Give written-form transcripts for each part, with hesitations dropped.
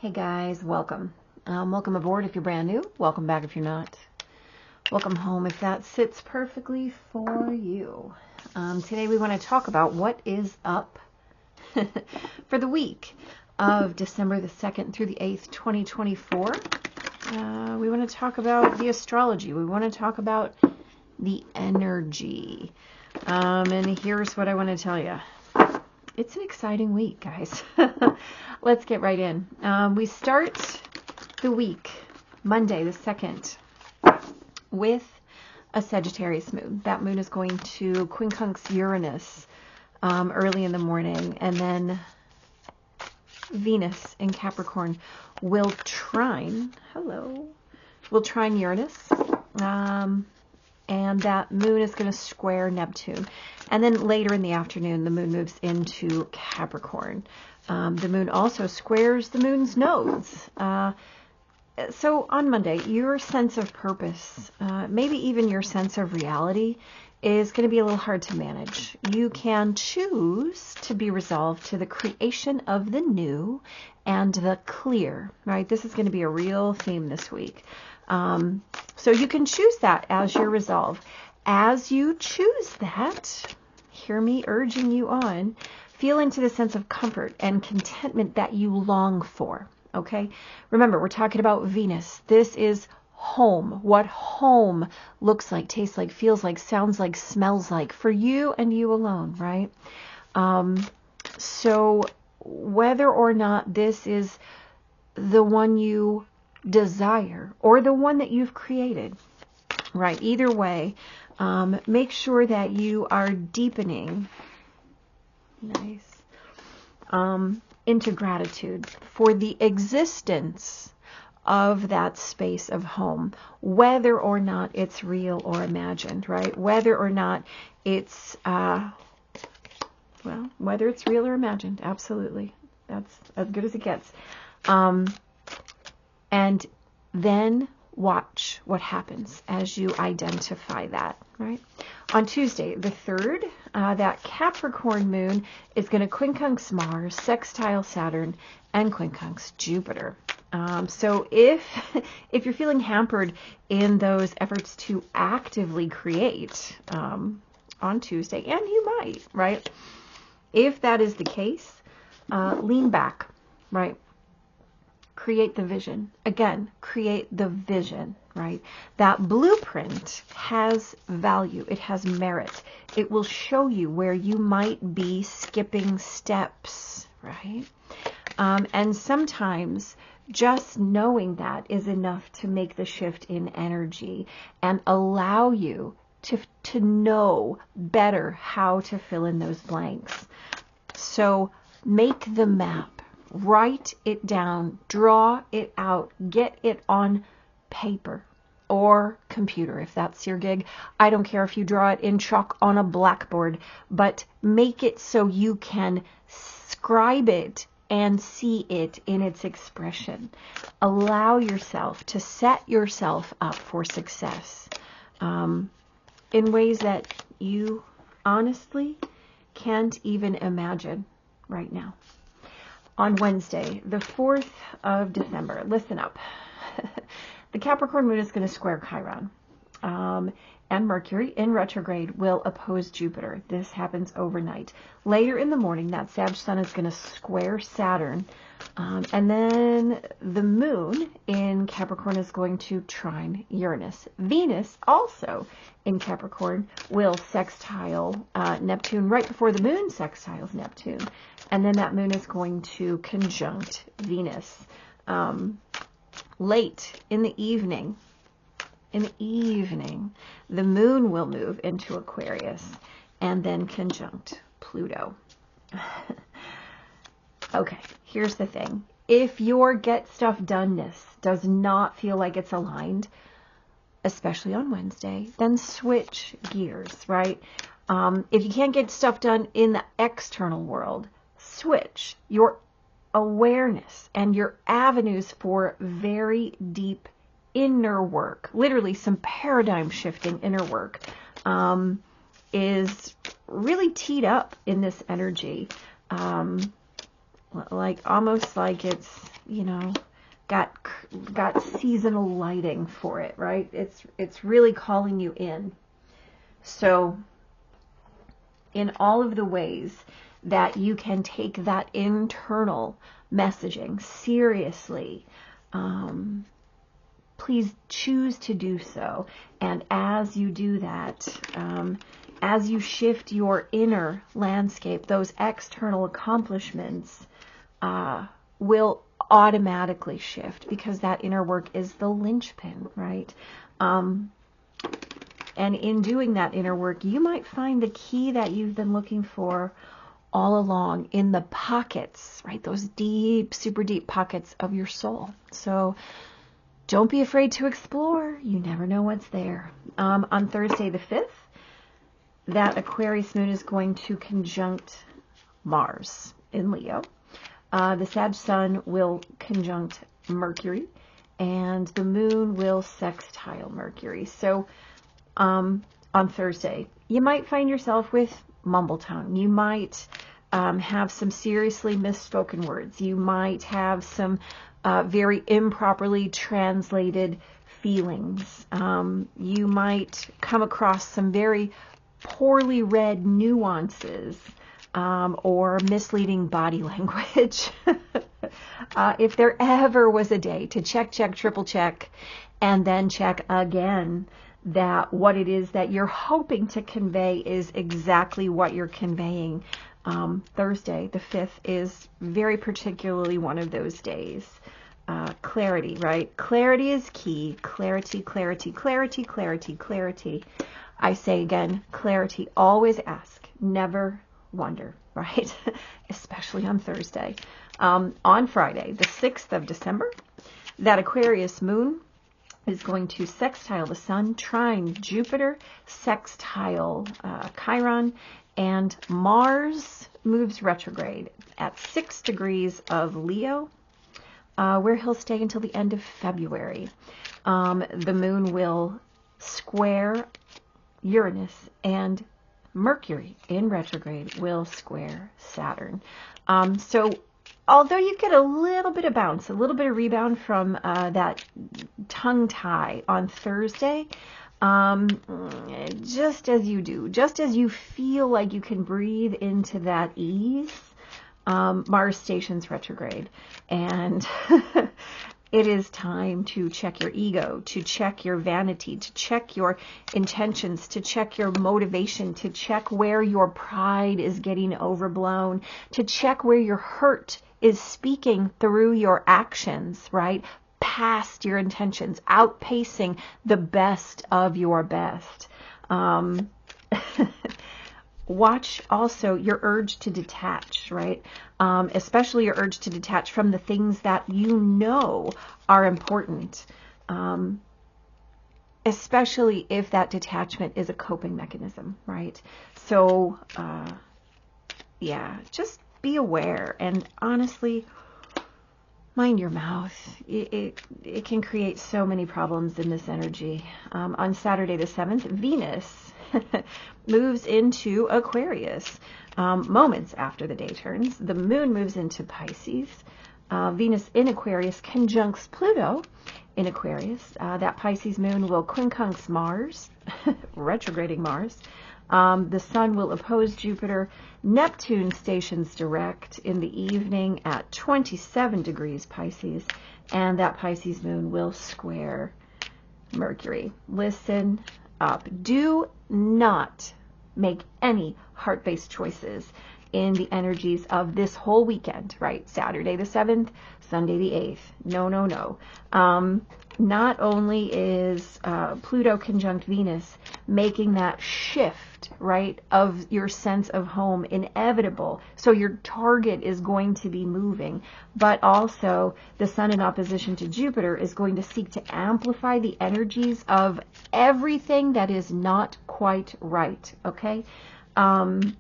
Hey guys, welcome. Welcome aboard if you're brand new. Welcome back if you're not. Welcome home if that sits perfectly for you. Today we want to talk about what is up for the week of December the 2nd through the 8th, 2024. We want to talk about the astrology. We want to talk about the energy. And here's what I want to tell you. It's an exciting week, guys. Let's get right in. We start the week, Monday the 2nd, with a Sagittarius moon. That moon is going to quincunx Uranus early in the morning. And then Venus in Capricorn will trine Uranus. And that moon is going to square Neptune. And then later in the afternoon, the moon moves into Capricorn. The moon also squares the moon's nodes. So on Monday, your sense of purpose, maybe even your sense of reality, is going to be a little hard to manage. You can choose to be resolved to the creation of the new and the clear, right? This is going to be a real theme this week. So you can choose that as your resolve. As you choose that, hear me urging you on, feel into the sense of comfort and contentment that you long for, okay? Remember, we're talking about Venus. This is home, what home looks like, tastes like, feels like, sounds like, smells like, for you and you alone, right? So whether or not this is the one you desire or the one that you've created, right? Either way, make sure that you are deepening, into gratitude for the existence of that space of home, whether or not it's real or imagined, right? Whether or not it's, whether it's real or imagined, absolutely. That's as good as it gets. And then watch what happens as you identify that, right? On Tuesday, the 3rd, that Capricorn moon is going to quincunx Mars, sextile Saturn, and quincunx Jupiter. So if you're feeling hampered in those efforts to actively create on Tuesday, and you might, right? If that is the case, lean back, right? Create the vision. Again, create the vision, right? That blueprint has value. It has merit. It will show you where you might be skipping steps, right? And sometimes just knowing that is enough to make the shift in energy and allow you to know better how to fill in those blanks. So make the map. Write it down, draw it out, get it on paper or computer if that's your gig. I don't care if you draw it in chalk on a blackboard, but make it so you can scribe it and see it in its expression. Allow yourself to set yourself up for success in ways that you honestly can't even imagine right now. On Wednesday, the 4th of December, listen up. The Capricorn moon is going to square Chiron. And Mercury in retrograde will oppose Jupiter. This happens overnight. Later in the morning, that Sag sun is going to square Saturn. And then the moon in Capricorn is going to trine Uranus. Venus, also in Capricorn, will sextile Neptune right before the moon sextiles Neptune. And then that moon is going to conjunct Venus. Late in the evening, the moon will move into Aquarius and then conjunct Pluto. Okay, here's the thing. If your get stuff doneness does not feel like it's aligned, especially on Wednesday, then switch gears, right? If you can't get stuff done in the external world, switch your awareness and your avenues for very deep inner work, literally some paradigm shifting inner work, is really teed up in this energy. like almost like it's, you know, got seasonal lighting for it, right? It's really calling you in. So in all of the ways that you can take that internal messaging seriously, please choose to do so. And as you do that, as you shift your inner landscape, those external accomplishments will automatically shift, because that inner work is the linchpin, right? And in doing that inner work, you might find the key that you've been looking for all along in the pockets, right? Those deep, super deep pockets of your soul. So don't be afraid to explore. You never know what's there. On Thursday the 5th, that Aquarius moon is going to conjunct Mars in Leo. The Sag sun will conjunct Mercury, and the moon will sextile Mercury. So on Thursday, you might find yourself with mumble tongue. You might have some seriously misspoken words. You might have some very improperly translated feelings. You might come across some very poorly read nuances or misleading body language. If there ever was a day to check, triple check, and then check again that what it is that you're hoping to convey is exactly what you're conveying, Thursday the 5th is very particularly one of those days. Clarity, right? Clarity is key. Clarity, clarity, clarity, clarity, clarity. I say again, clarity. Always ask, never wonder, right? Especially on Thursday. On Friday, the 6th of December, that Aquarius moon is going to sextile the sun, trine Jupiter, sextile Chiron, and Mars moves retrograde at 6 degrees of Leo, where he'll stay until the end of February. The moon will square Uranus, and Mercury in retrograde will square Saturn. So although you get a little bit of bounce, a little bit of rebound from that tongue tie on Thursday, just as you do, just as you feel like you can breathe into that ease, Mars stations retrograde, and it is time to check your ego, to check your vanity, to check your intentions, to check your motivation, to check where your pride is getting overblown, to check where your hurt is speaking through your actions, right? Past your intentions, outpacing the best of your best. Watch also your urge to detach, right? Especially your urge to detach from the things that you know are important. Especially if that detachment is a coping mechanism, right? So, yeah, just be aware, and honestly, mind your mouth. It can create so many problems in this energy. On Saturday the 7th, Venus moves into Aquarius. Moments after the day turns, the moon moves into Pisces. Venus in Aquarius conjuncts Pluto in Aquarius. That Pisces moon will quincunx Mars, retrograding Mars. The sun will oppose Jupiter. Neptune stations direct in the evening at 27 degrees Pisces, and that Pisces moon will square Mercury. Listen up. Do not make any heart-based choices in the energies of this whole weekend, right? Saturday the 7th, Sunday the 8th. No, no, no. Not only is Pluto conjunct Venus making that shift, right, of your sense of home inevitable, so your target is going to be moving, but also the sun in opposition to Jupiter is going to seek to amplify the energies of everything that is not quite right, okay? And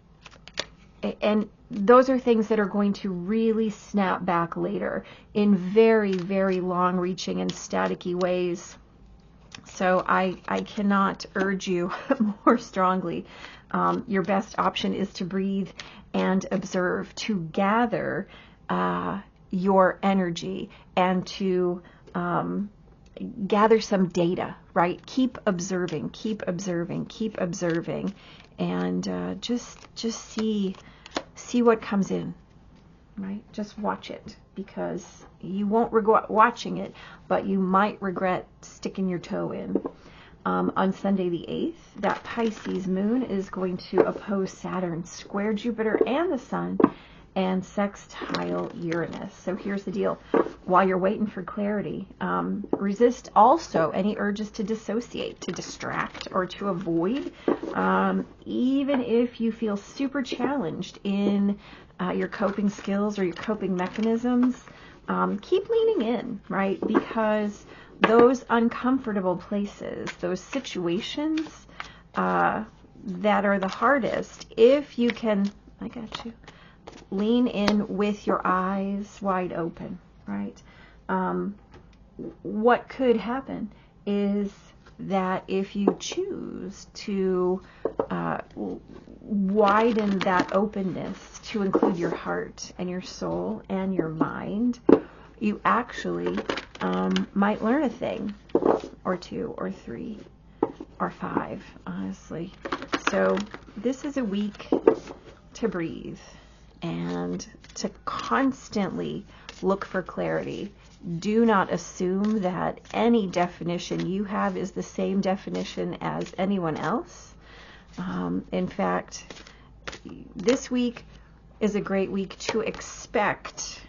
those are things that are going to really snap back later in very, very long-reaching and staticky ways. So I cannot urge you more strongly. Your best option is to breathe and observe, to gather your energy and to gather some data, right? Keep observing, keep observing, keep observing, and just see what comes in, right? Just watch it, because you won't regret watching it, but you might regret sticking your toe in. On Sunday the 8th, that Pisces moon is going to oppose Saturn, square Jupiter and the Sun, and sextile Uranus. So here's the deal. While you're waiting for clarity, resist also any urges to dissociate, to distract, or to avoid, even if you feel super challenged in your coping skills or your coping mechanisms. Keep leaning in, right? Because those uncomfortable places, those situations that are the hardest, if you can, I got you, lean in with your eyes wide open, right? What could happen is that if you choose to widen that openness to include your heart and your soul and your mind, you actually might learn a thing or two or three or five, honestly. So this is a week to breathe and to constantly look for clarity. Do not assume that any definition you have is the same definition as anyone else. In fact, this week is a great week to expect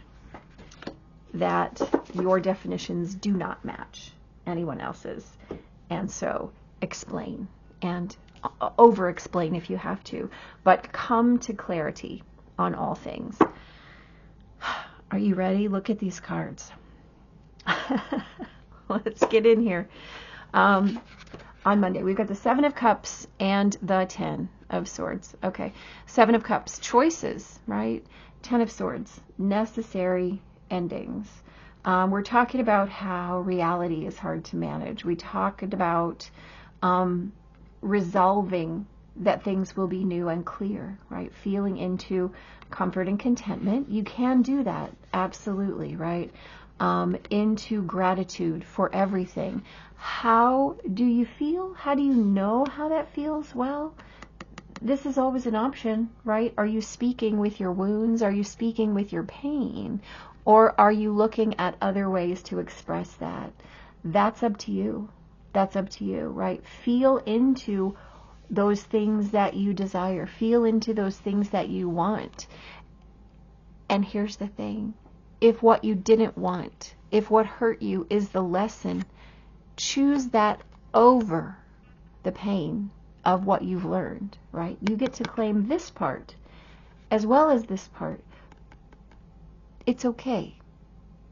that your definitions do not match anyone else's. And so explain and over-explain if you have to, but come to clarity on all things. Are you ready? Look at these cards. Let's get in here. On Monday, we've got the 7 of Cups and the 10 of Swords. Okay, 7 of Cups, choices, right? 10 of Swords, necessary endings. We're talking about how reality is hard to manage. We talked about resolving that things will be new and clear, right? Feeling into comfort and contentment. You can do that, absolutely, right? Into gratitude for everything. How do you feel? How do you know how that feels? Well, this is always an option, right? Are you speaking with your wounds? Are you speaking with your pain? Or are you looking at other ways to express that? That's up to you. That's up to you, right? Feel into those things that you desire. Feel into those things that you want. And here's the thing. If what you didn't want, if what hurt you is the lesson, choose that over the pain of what you've learned, right? You get to claim this part as well as this part. It's okay.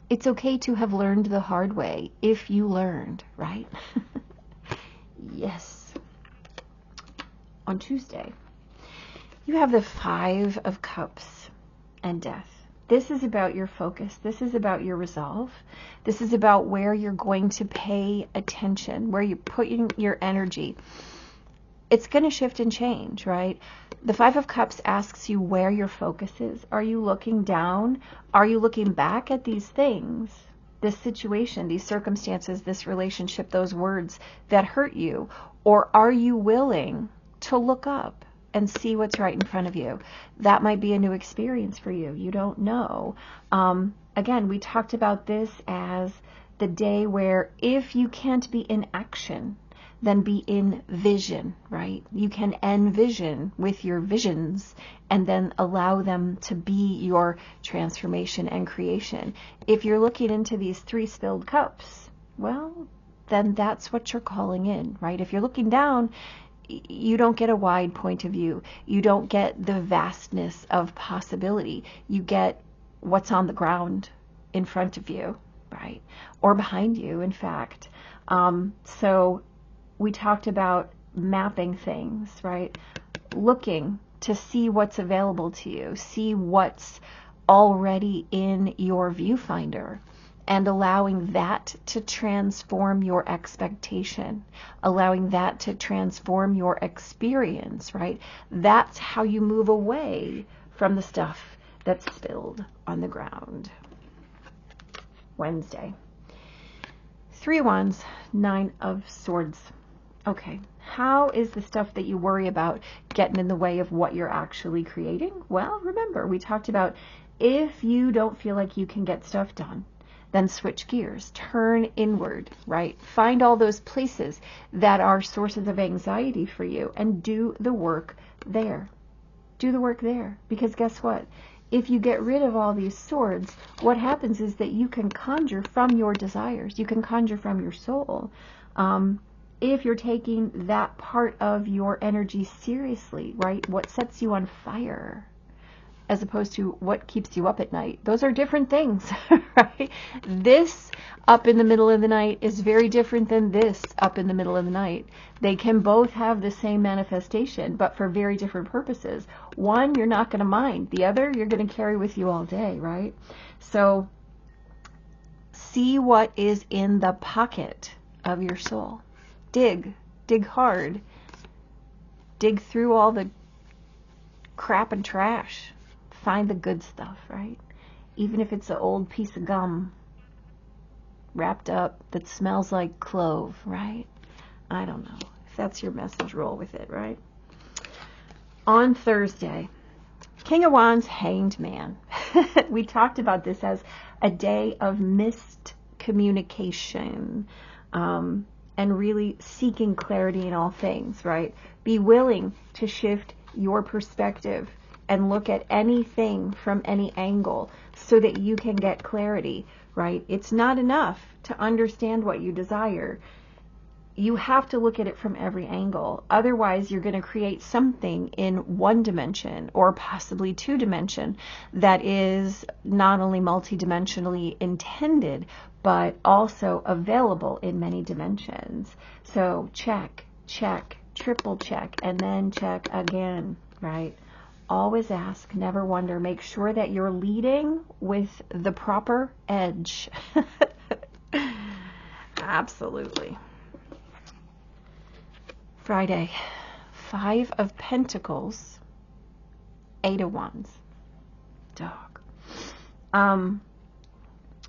It's okay to have learned the hard way if you learned, right? Yes. On Tuesday, you have the 5 of Cups and Death. This is about your focus. This is about your resolve. This is about where you're going to pay attention, where you're putting your energy. It's going to shift and change, right? The 5 of Cups asks you where your focus is. Are you looking down? Are you looking back at these things, this situation, these circumstances, this relationship, those words that hurt you? Or are you willing to look up and see what's right in front of you? That might be a new experience for you. You don't know. Again, we talked about this as the day where if you can't be in action, then be in vision, right? You can envision with your visions and then allow them to be your transformation and creation. If you're looking into these 3 spilled cups, well, then that's what you're calling in, right? If you're looking down, you don't get a wide point of view. You don't get the vastness of possibility. You get what's on the ground in front of you, right? Or behind you, in fact. So we talked about mapping things, right? Looking to see what's available to you, see what's already in your viewfinder, and allowing that to transform your expectation, allowing that to transform your experience, right? That's how you move away from the stuff that's spilled on the ground. Wednesday. 3 of Wands, 9 of Swords. Okay, how is the stuff that you worry about getting in the way of what you're actually creating? Well, remember, we talked about if you don't feel like you can get stuff done, then switch gears, turn inward, right? Find all those places that are sources of anxiety for you and do the work there. Do the work there. Because guess what? If you get rid of all these swords, what happens is that you can conjure from your desires. You can conjure from your soul. If you're taking that part of your energy seriously, right? What sets you on fire as opposed to what keeps you up at night. Those are different things, right? This up in the middle of the night is very different than this up in the middle of the night. They can both have the same manifestation, but for very different purposes. One, you're not going to mind. The other, you're going to carry with you all day, right? So see what is in the pocket of your soul. Dig hard. Dig through all the crap and trash. Find the good stuff, right? Even if it's an old piece of gum wrapped up that smells like clove, right? I don't know. If that's your message, roll with it, right? On Thursday, King of Wands, Hanged Man. We talked about this as a day of missed communication, and really seeking clarity in all things, right? Be willing to shift your perspective and look at anything from any angle so that you can get clarity, right? It's not enough to understand what you desire. You have to look at it from every angle. Otherwise, you're going to create something in 1 dimension or possibly 2 dimension that is not only multidimensionally intended, but also available in many dimensions. So check, triple check, and then check again, right? Always ask, never wonder. Make sure that you're leading with the proper edge. Absolutely. Friday, 5 of Pentacles, 8 of Wands. Dog.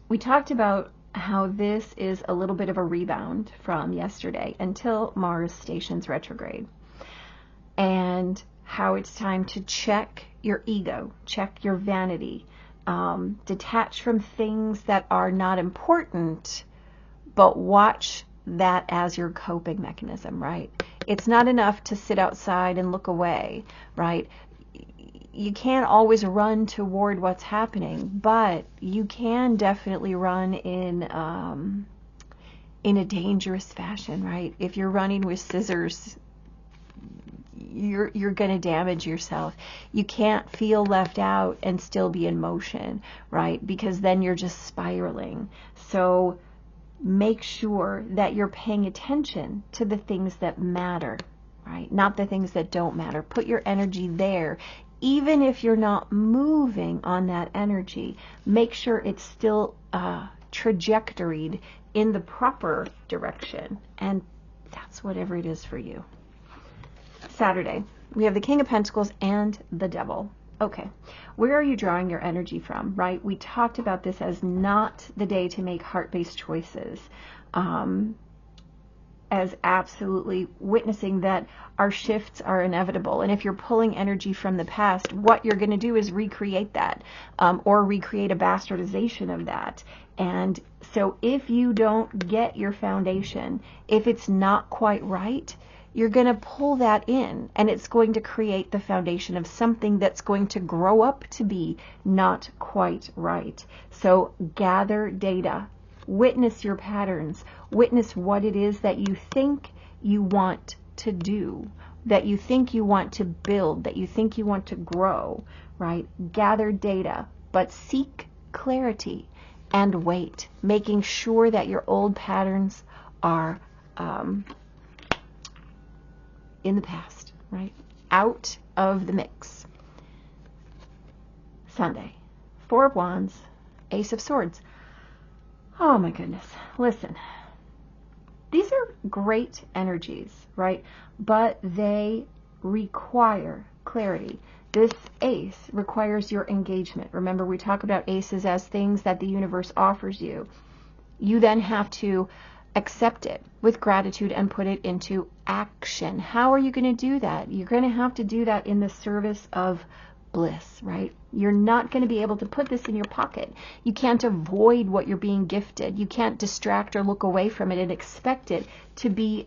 We talked about how this is a little bit of a rebound from yesterday until Mars stations retrograde. And how it's time to check your ego, check your vanity, detach from things that are not important, but watch that as your coping mechanism, right? It's not enough to sit outside and look away, right? You can't always run toward what's happening, but you can definitely run in a dangerous fashion, right? If you're running with scissors, you're going to damage yourself. You can't feel left out and still be in motion, right? Because then you're just spiraling. So make sure that you're paying attention to the things that matter, right? Not the things that don't matter. Put your energy there. Even if you're not moving on that energy, make sure it's still trajectoried in the proper direction. And that's whatever it is for you. Saturday, we have the King of Pentacles and the Devil. Okay, where are you drawing your energy from, right? We talked about this as not the day to make heart-based choices, as absolutely witnessing that our shifts are inevitable. And if you're pulling energy from the past, what you're going to do is recreate that, or recreate a bastardization of that. And so if you don't get your foundation, if it's not quite right, you're going to pull that in, and it's going to create the foundation of something that's going to grow up to be not quite right. So gather data, witness your patterns, witness what it is that you think you want to do, that you think you want to build, that you think you want to grow, right? Gather data, but seek clarity and wait, making sure that your old patterns are in the past, right? Out of the mix. Sunday, 4 of Wands, Ace of Swords. Oh my goodness. Listen, these are great energies, right? But they require clarity. This ace requires your engagement. Remember, we talk about aces as things that the universe offers you. You then have to accept it with gratitude and put it into action. How are you going to do that? You're going to have to do that in the service of bliss, right? You're not going to be able to put this in your pocket. You can't avoid what you're being gifted. You can't distract or look away from it and expect it to be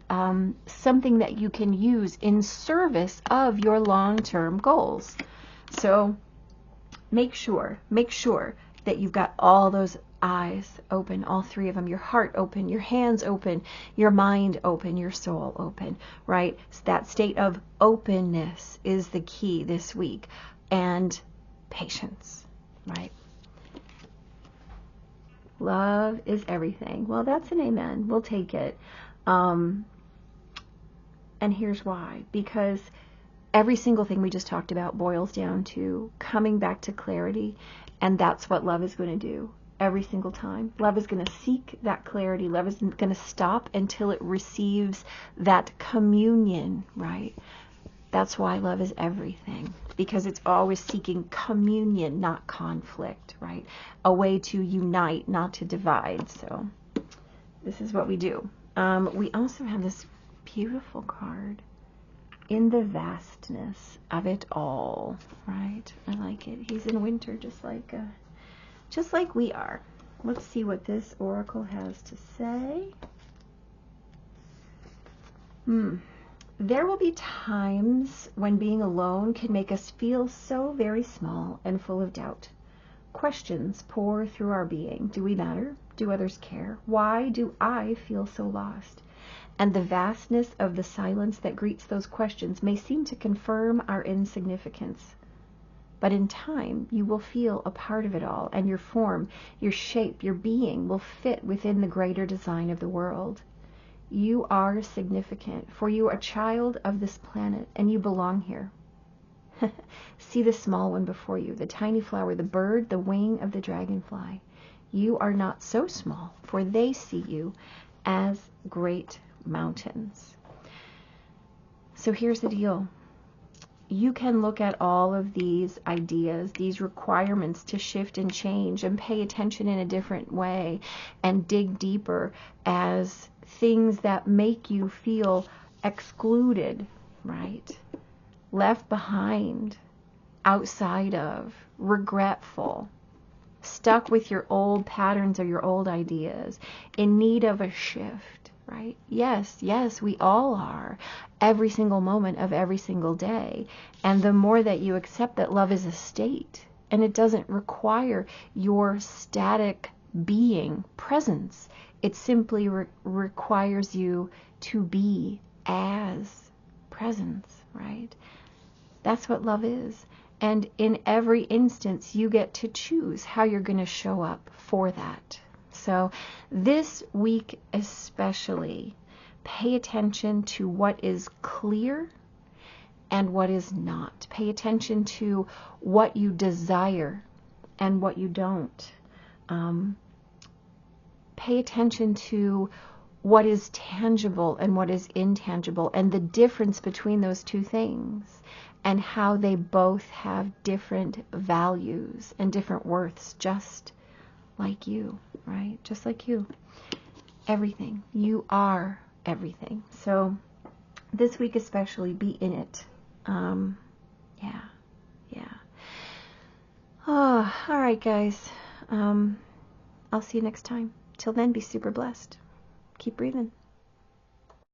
something that you can use in service of your long-term goals. So make sure that you've got all those eyes open, all three of them, your heart open, your hands open, your mind open, your soul open, right? So that state of openness is the key this week. And patience, right? Love is everything. Well, that's an amen. We'll take it. And here's why. Because every single thing we just talked about boils down to coming back to clarity. And that's what love is going to do every single time. Love is going to seek that clarity. Love is going to stop until it receives that communion, right? That's why love is everything, because it's always seeking communion, not conflict, right? A way to unite, not to divide. So this is what we do. We also have this beautiful card, in the vastness of it all, right? I like it. He's in winter, just like we are. Let's see what this oracle has to say. There will be times when being alone can make us feel so very small and full of doubt. Questions pour through our being. Do we matter? Do others care? Why do I feel so lost? And the vastness of the silence that greets those questions may seem to confirm our insignificance. But in time, you will feel a part of it all, and your form, your shape, your being will fit within the greater design of the world. You are significant, for you are a child of this planet, and you belong here. See the small one before you, the tiny flower, the bird, the wing of the dragonfly. You are not so small, for they see you as great mountains. So here's the deal. You can look at all of these ideas, these requirements to shift and change and pay attention in a different way and dig deeper as things that make you feel excluded, right? Left behind, outside of, regretful, stuck with your old patterns or your old ideas, in need of a shift, right? Yes, we all are, every single moment of every single day. And the more that you accept that love is a state, and it doesn't require your static being, presence, it simply requires you to be as presence, right? That's what love is. And in every instance, you get to choose how you're going to show up for that. So this week especially, pay attention to what is clear and what is not. Pay attention to what you desire and what you don't. Pay attention to what is tangible and what is intangible, and the difference between those two things, and how they both have different values and different worths, just like you, right? Just like you. Everything. You are everything. So this week especially, be in it. Yeah. Oh, all right, guys. I'll see you next time. Till then, be super blessed. Keep breathing.